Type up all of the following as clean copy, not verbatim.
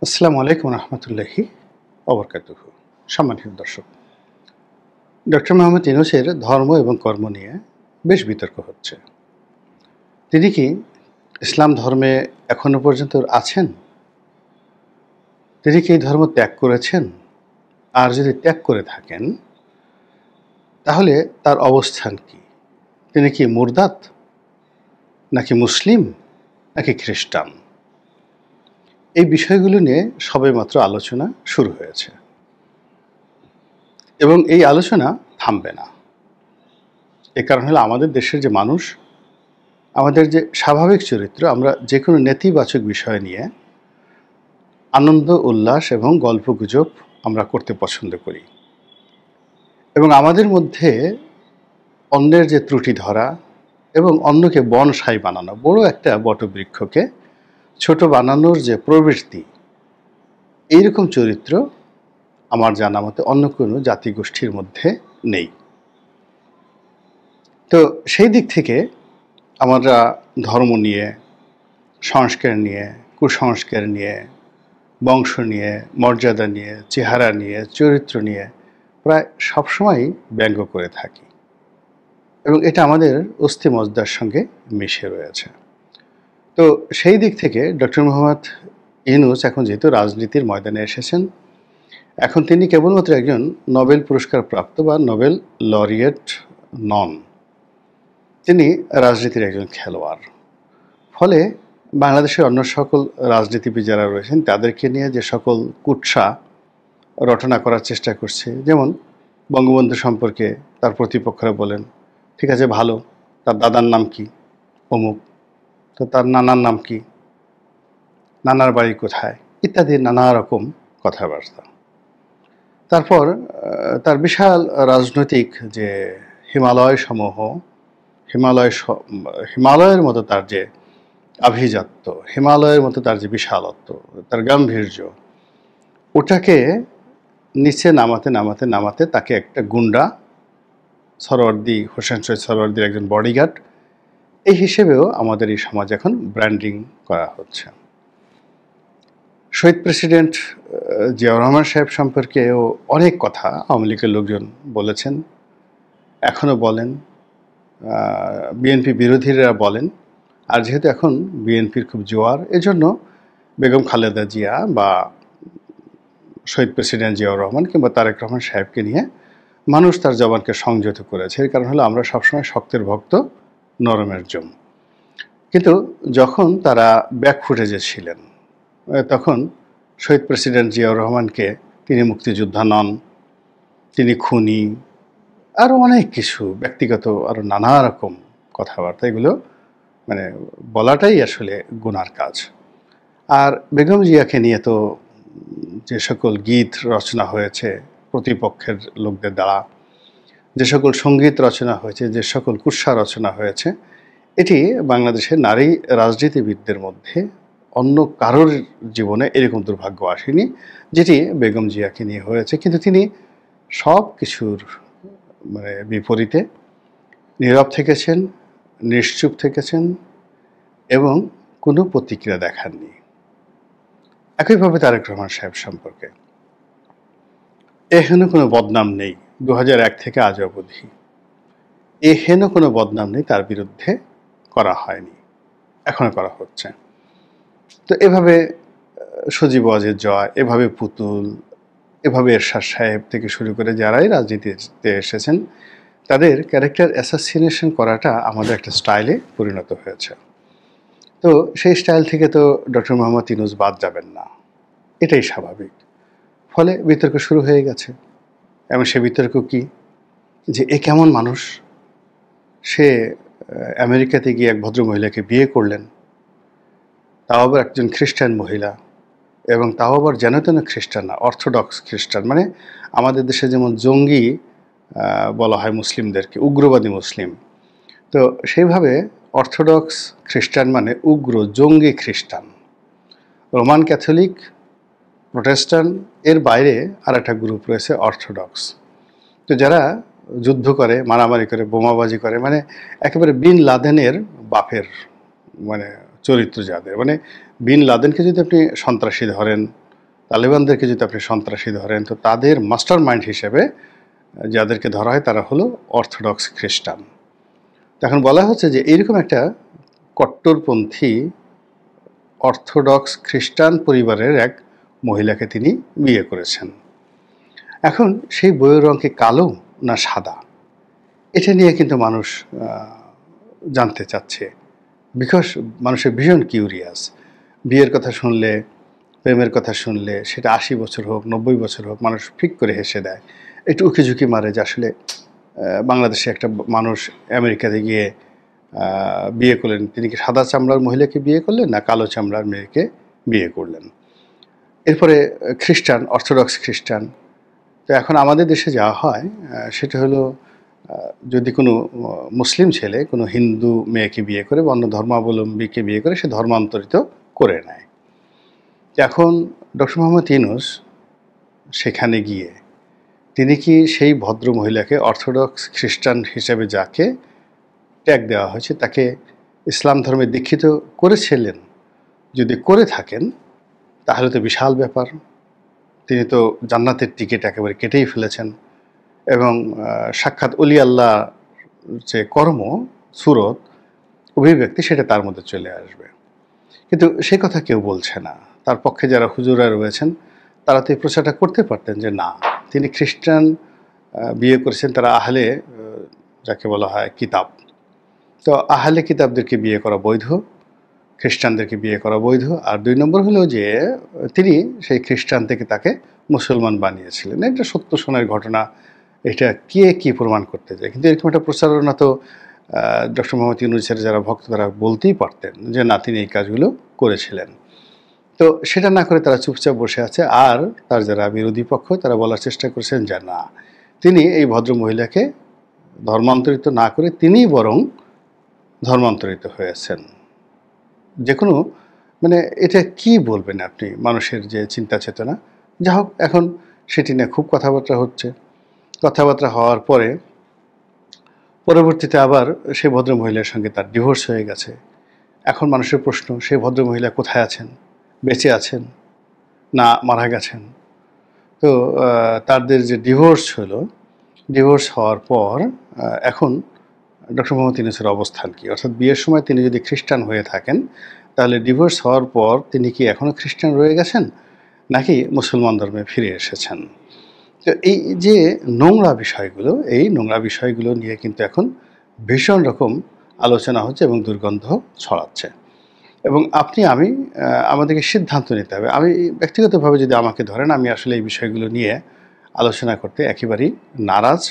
আসসালামু আলাইকুম রহমতুল্লাহি অবরকাতুহু। সম্মানিত দর্শক, ডক্টর মোহাম্মদ ইউনূসের ধর্ম এবং কর্ম নিয়ে বেশ বিতর্ক হচ্ছে। তিনি কি ইসলাম ধর্মে এখনো পর্যন্ত আছেন? তিনি কি এই ধর্ম ত্যাগ করেছেন? আর যদি ত্যাগ করে থাকেন তাহলে তার অবস্থান কি? তিনি কি মুরতাদ, নাকি মুসলিম, নাকি খ্রিস্টান? এই বিষয়গুলো নিয়ে সবেমাত্র আলোচনা শুরু হয়েছে এবং এই আলোচনা থামবে না। এর কারণ হলো আমাদের দেশের যে মানুষ, আমাদের যে স্বাভাবিক চরিত্র, আমরা যে কোনো নেতিবাচক বিষয় নিয়ে আনন্দ উল্লাস এবং গল্পগুজব আমরা করতে পছন্দ করি এবং আমাদের মধ্যে অন্যের যে ত্রুটি ধরা এবং অন্যকে বনসাই বানানো, বড় একটা বটবৃক্ষকে ছোট বানানোর যে প্রবৃত্তি, এইরকম চরিত্র আমার জানা মতে অন্য কোনো জাতিগোষ্ঠীর মধ্যে নেই। তো সেই দিক থেকে আমরা ধর্ম নিয়ে, সংস্কার নিয়ে, কুসংস্কার নিয়ে, বংশ নিয়ে, মর্যাদা নিয়ে, চেহারা নিয়ে, চরিত্র নিয়ে প্রায় সবসময়ই ব্যঙ্গ করে থাকি এবং এটা আমাদের অস্থিমজ্জার সঙ্গে মিশে রয়েছে। তো সেই দিক থেকে ডক্টর মোহাম্মদ ইউনূস এখন যেহেতু রাজনীতির ময়দানে এসেছেন, এখন তিনি কেবলমাত্র একজন নোবেল পুরস্কার প্রাপ্ত বা নোবেল লরিয়েট নন, তিনি রাজনীতির একজন খেলোয়াড়। ফলে বাংলাদেশের অন্য সকল রাজনীতিবিদ যারা রয়েছেন তাদেরকে নিয়ে যে সকল কুৎসা রটনা করার চেষ্টা করছে, যেমন বঙ্গবন্ধু সম্পর্কে তার প্রতিপক্ষরা বলেন, ঠিক আছে ভালো, তার দাদার নাম কি? অমুক। তো তার নানার নাম কি? নানার বাড়ি কোথায়? ইত্যাদি নানা রকম কথাবার্তা। তারপর তার বিশাল রাজনৈতিক যে হিমালয় সমূহ, হিমালয়ের মতো তার যে আভিজাত্য, হিমালয়ের মতো তার যে বিশালত্ব, তার গাম্ভীর্য, ওটাকে নিচে নামাতে নামাতে নামাতে তাকে একটা গুন্ডা, সরওয়ার্দী, হোসেন শহীদ সরওয়ার্দীর একজন বডিগার্ড, এই হিসেবেও আমাদের এই সমাজ এখন ব্র্যান্ডিং করা হচ্ছে। শহীদ প্রেসিডেন্ট জিয়াউর রহমান সাহেব সম্পর্কেও অনেক কথা আওয়ামী লীগের লোকজন বলেছেন, এখনও বলেন, বিএনপি বিরোধীরা বলেন। আর যেহেতু এখন বিএনপির খুব জোয়ার, এজন্য বেগম খালেদা জিয়া বা শহীদ প্রেসিডেন্ট জিয়াউর রহমান কিংবা তারেক রহমান সাহেবকে নিয়ে মানুষ তার জবানকে সংযত করেছে। এর কারণ হলো আমরা সবসময় শক্তের ভক্ত, নরমের জম। কিন্তু যখন তারা ব্যাকফুটেজে ছিলেন, তখন শহীদ প্রেসিডেন্ট জিয়াউর রহমানকে তিনি মুক্তিযোদ্ধা নন, তিনি খুনি, আরও অনেক কিছু ব্যক্তিগত আরও নানা রকম কথাবার্তা, এগুলো মানে বলাটাই আসলে গুনার কাজ। আর বেগম জিয়াকে নিয়ে তো যে সকল গীত রচনা হয়েছে প্রতিপক্ষের লোকদের দ্বারা, যে সকল সঙ্গীত রচনা হয়েছে, যে সকল কুৎসা রচনা হয়েছে, এটি বাংলাদেশের নারী রাজনীতিবিদদের মধ্যে অন্য কারোর জীবনে এরকম দুর্ভাগ্য আসেনি যেটি বেগম জিয়াকে নিয়ে হয়েছে। কিন্তু তিনি সব কিছুর বিপরীতে নীরব থেকেছেন, নিশ্চুপ থেকেছেন এবং কোনো প্রতিক্রিয়া দেখাননি। একইভাবে তারেক রহমান সাহেব সম্পর্কে এহেন কোনো বদনাম নেই, 2001 থেকে আজ অবধি এহেন কোনো বদনাম নেই তার বিরুদ্ধে করা হয়নি, এখনো করা হচ্ছে। তো এভাবে সজীব ওয়াজেদ জয়, এভাবে পুতুল, এভাবে এরশাদ সাহেব থেকে শুরু করে যারাই রাজনীতিতে এসেছেন, তাদের ক্যারেক্টার অ্যাসাসিনেশন করাটা আমাদের একটা স্টাইলে পরিণত হয়েছে। তো সেই স্টাইল থেকে তো ডক্টর মোহাম্মদ ইউনূস বাদ যাবেন না, এটাই স্বাভাবিক। ফলে বিতর্ক শুরু হয়ে গেছে। এবং সে বিতর্ক কি, যে এ কেমন মানুষ, সে আমেরিকাতে গিয়ে এক ভদ্র মহিলাকে বিয়ে করলেন, তাও আবার একজন খ্রিস্টান মহিলা, এবং তাও আবার যেন তেন খ্রিস্টান না, অর্থোডক্স খ্রিস্টান। মানে আমাদের দেশে যেমন জঙ্গি বলা হয় মুসলিমদেরকে, উগ্রবাদী মুসলিম, তো সেইভাবে অর্থোডক্স খ্রিস্টান মানে উগ্র জঙ্গি খ্রিস্টান। রোমান ক্যাথলিক, প্রোটেস্ট্যান্ট, এর বাইরে আর একটা গ্রুপ রয়েছে অর্থোডক্স। তো যারা যুদ্ধ করে, মারামারি করে, বোমাবাজি করে, মানে একেবারে বিন লাদেনের বাপের চরিত্র যাদের, বিন লাদেনকে যদি আপনি সন্ত্রাসী ধরেন তালেবানদেরকে যদি আপনি সন্ত্রাসী ধরেন, তো তাদের মাস্টার মাইন্ড হিসেবে যাদেরকে ধরা হয় তারা হলো অর্থোডক্স খ্রিস্টান। এখন বলা হচ্ছে যে এইরকম একটা কট্টরপন্থী অর্থোডক্স খ্রিস্টান পরিবারের এক মহিলাকে তিনি বিয়ে করেছেন। এখন সেই বইয়ের রং কি কালো না সাদা, এটা নিয়ে কিন্তু মানুষ জানতে চাচ্ছে, বিকজ মানুষের ভীষণ কিউরিয়াস। বিয়ের কথা শুনলে, প্রেমের কথা শুনলে, সেটা 80 বছর হোক 90 বছর হোক, মানুষ ফিক করে হেসে দেয়, একটু উকিঝুঁকি মারে যে আসলে বাংলাদেশে একটা মানুষ আমেরিকাতে গিয়ে বিয়ে করলেন, তিনি কি সাদা চামড়ার মহিলাকে বিয়ে করলেন না কালো চামড়ার মেয়েকে বিয়ে করলেন। এরপরে খ্রিস্টান, অর্থোডক্স খ্রিস্টান। তো এখন আমাদের দেশে যাওয়া হয় সেটা হলো, যদি কোনো মুসলিম ছেলে কোনো হিন্দু মেয়েকে বিয়ে করে বা অন্য ধর্মাবলম্বীকে বিয়ে করে, সে ধর্মান্তরিত করে নেয়। এখন ডক্টর মোহাম্মদ ইউনূস সেখানে গিয়ে তিনি কি সেই ভদ্র মহিলাকে অর্থোডক্স খ্রিস্টান হিসেবে যাকে ট্যাগ দেওয়া হয়েছে তাকে ইসলাম ধর্মে দীক্ষিত করেছিলেন? যদি করে থাকেন তাহলে তো বিশাল ব্যাপার। তিনি তো জান্নাতের টিকিট একেবারে কেটেই ফেলেছেন, এবং সাক্ষাৎ অলি আল্লাহ যে কর্ম, সুরত, অভিব্যক্তি, সেটা তার মধ্যে চলে আসবে। কিন্তু সে কথা কেউ বলছে না। তার পক্ষে যারা হুজুরা রয়েছেন তারা তো এই প্রচারটা করতে পারতেন যে না, তিনি খ্রিস্টান বিয়ে করেছেন, তারা আহলে যাকে বলা হয় কিতাব। তো আহলে কিতাবদেরকে বিয়ে করা বৈধ, খ্রিস্টানদেরকে বিয়ে করা বৈধ। আর 2 নম্বর হলো যে তিনি সেই খ্রিস্টান থেকে তাকে মুসলমান বানিয়েছিলেন। এটা সত্য সোনার ঘটনা, এটা কে কী প্রমাণ করতে যায়। কিন্তু এরকম একটা প্রচারণা তো ডক্টর মোহাম্মদ ইউনূসের যারা ভক্ত তারা বলতেই পারতেন যে না, তিনি এই কাজগুলো করেছিলেন। তো সেটা না করে তারা চুপচাপ বসে আছে। আর তার যারা বিরোধী পক্ষ তারা বলার চেষ্টা করছেন যে না, তিনি এই ভদ্র মহিলাকে ধর্মান্তরিত না করে তিনিই বরং ধর্মান্তরিত হয়েছেন। যে কোনো মানে এটা কি বলবেন আপনি, মানুষের যে চিন্তা চেতনা। যা হোক, এখন সেটি নিয়ে খুব কথাবার্তা হচ্ছে। কথাবার্তা হওয়ার পরে পরবর্তীতে আবার সেই ভদ্র মহিলার সঙ্গে তার ডিভোর্স হয়ে গেছে। এখন মানুষের প্রশ্ন, সেই ভদ্র মহিলা কোথায় আছেন? বেঁচে আছেন না মারা গেছেন? তো তাদের যে ডিভোর্স হলো, ডিভোর্স হওয়ার পর এখন ডক্টর মোহাম্মদ ইউনূসের অবস্থান কী? অর্থাৎ বিয়ের সময় তিনি যদি খ্রিস্টান হয়ে থাকেন, তাহলে ডিভোর্স হওয়ার পর তিনি কি এখনও খ্রিস্টান রয়ে গেছেন নাকি মুসলমান ধর্মে ফিরে এসেছেন? তো এই যে নোংরা বিষয়গুলো, এই নোংরা বিষয়গুলো নিয়ে কিন্তু এখন ভীষণ রকম আলোচনা হচ্ছে এবং দুর্গন্ধ ছড়াচ্ছে। এবং আপনি আমি আমাদেরকে সিদ্ধান্ত নিতে হবে। আমি ব্যক্তিগতভাবে যদি আমাকে ধরেন, আমি আসলে এই বিষয়গুলো নিয়ে আলোচনা করতে একেবারেই নারাজ।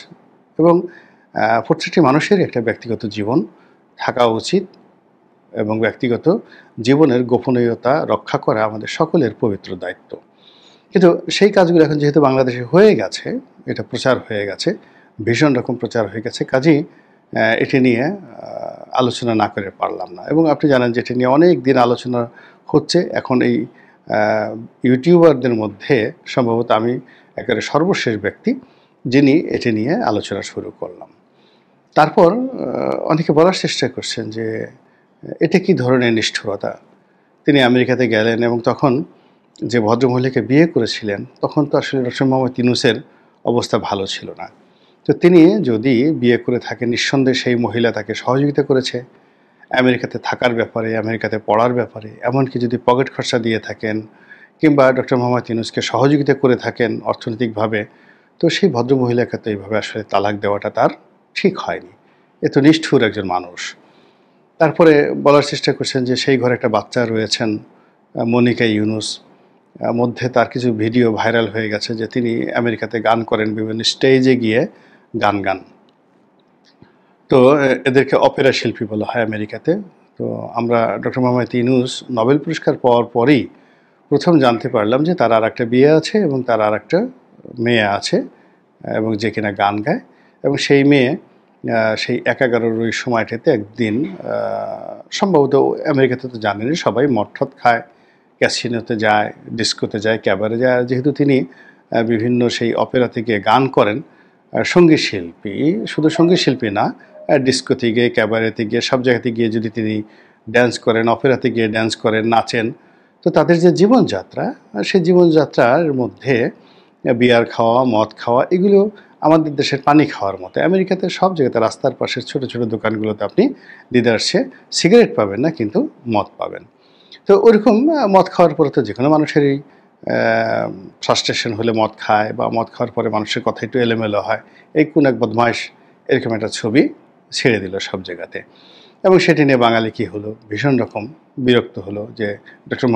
এবং প্রত্যেকটি মানুষের একটা ব্যক্তিগত জীবন থাকা উচিত, এবং ব্যক্তিগত জীবনের গোপনীয়তা রক্ষা করা আমাদের সকলের পবিত্র দায়িত্ব। কিন্তু সেই কাজগুলো এখন যেহেতু বাংলাদেশে হয়ে গেছে, এটা প্রচার হয়ে গেছে, ভীষণ রকম প্রচার হয়ে গেছে, কাজেই এটি নিয়ে আলোচনা না করে পারলাম না। এবং আপনি জানেন যে এটি নিয়ে অনেক দিন আলোচনা হচ্ছে। এখন এই ইউটিউবারদের মধ্যে সম্ভবত আমি একেবারে সর্বশেষ ব্যক্তি যিনি এটি নিয়ে আলোচনা শুরু করলাম। তারপর অনেকে বলার চেষ্টা করছেন যে এটা কী ধরনের নিষ্ঠুরতা। তিনি আমেরিকাতে গেলেন এবং তখন যে ভদ্রমহিলাকে বিয়ে করেছিলেন তখন তো আসলে ডক্টর মোহাম্মদ ইউনূসের অবস্থা ভালো ছিল না। তো তিনি যদি বিয়ে করে থাকেন, নিঃসন্দেহে সেই মহিলা তাকে সহযোগিতা করেছে আমেরিকাতে থাকার ব্যাপারে, আমেরিকাতে পড়ার ব্যাপারে। এমনকি যদি পকেট খরচা দিয়ে থাকেন কিংবা ডক্টর মোহাম্মদ ইউনূসকে সহযোগিতা করে থাকেন অর্থনৈতিকভাবে, তো সেই ভদ্রমহিলাকে তো এইভাবে আসলে তালাক দেওয়াটা তার ঠিক হয়নি। এ তো নিষ্ঠুর একজন মানুষ। তারপরে বলার চেষ্টা করছেন যে সেই ঘরে একটা বাচ্চা রয়েছেন, মনিকা ইউনূস। মধ্যে তার কিছু ভিডিও ভাইরাল হয়ে গেছে যে তিনি আমেরিকাতে গান করেন, বিভিন্ন স্টেজে গিয়ে গান গান। তো এদেরকে অপেরা শিল্পী বলা হয় আমেরিকাতে। তো আমরা ডক্টর মোহাম্মদ ইউনূস নোবেল পুরস্কার পাওয়ার পরেই প্রথম জানতে পারলাম যে তার আর একটা বিয়ে আছে এবং তার আর একটা মেয়ে আছে, এবং যে কিনা গান গায়। এবং সেই মেয়ে সেই 11-11 ওই সময়টাতে একদিন সম্ভবত আমেরিকাতে তো জানেনই সবাই, মদ খায়, ক্যাসিনোতে যায়, ডিস্কোতে যায়, ক্যাবারে যায়। আর যেহেতু তিনি বিভিন্ন সেই অপেরাতে গিয়ে গান করেন, সঙ্গীত শিল্পী, শুধু সঙ্গীত শিল্পী না, ডিস্কোতে গিয়ে, ক্যাবারেতে গিয়ে, সব জায়গাতে গিয়ে যদি তিনি ড্যান্স করেন, অপেরাতে গিয়ে ড্যান্স করেন, নাচেন, তো তাদের যে জীবনযাত্রা, সেই জীবনযাত্রার মধ্যে বিয়ার খাওয়া, মদ খাওয়া এগুলো আমাদের দেশের পানি খাওয়ার মতো। আমেরিকাতে সব জায়গাতে রাস্তার পাশের ছোট, ছোট দোকানগুলোতে আপনি দিদারসে সিগারেট পাবেন না, কিন্তু মদ পাবেন। তো ওরকম মদ খাওয়ার পরে তো যেকোনো মানুষেরই ফ্রাস্ট্রেশন হলে মদ খায়, বা মদ খাওয়ার পরে মানুষের কথা একটু এলোমেলো হয়। এই কোন এক বদমাইশ এরকম একটা ছবি ছেড়ে দিল সব জায়গাতে, এবং সেটি নিয়ে বাঙালি কী হলো, ভীষণ রকম বিরক্ত হলো যে ডক্টর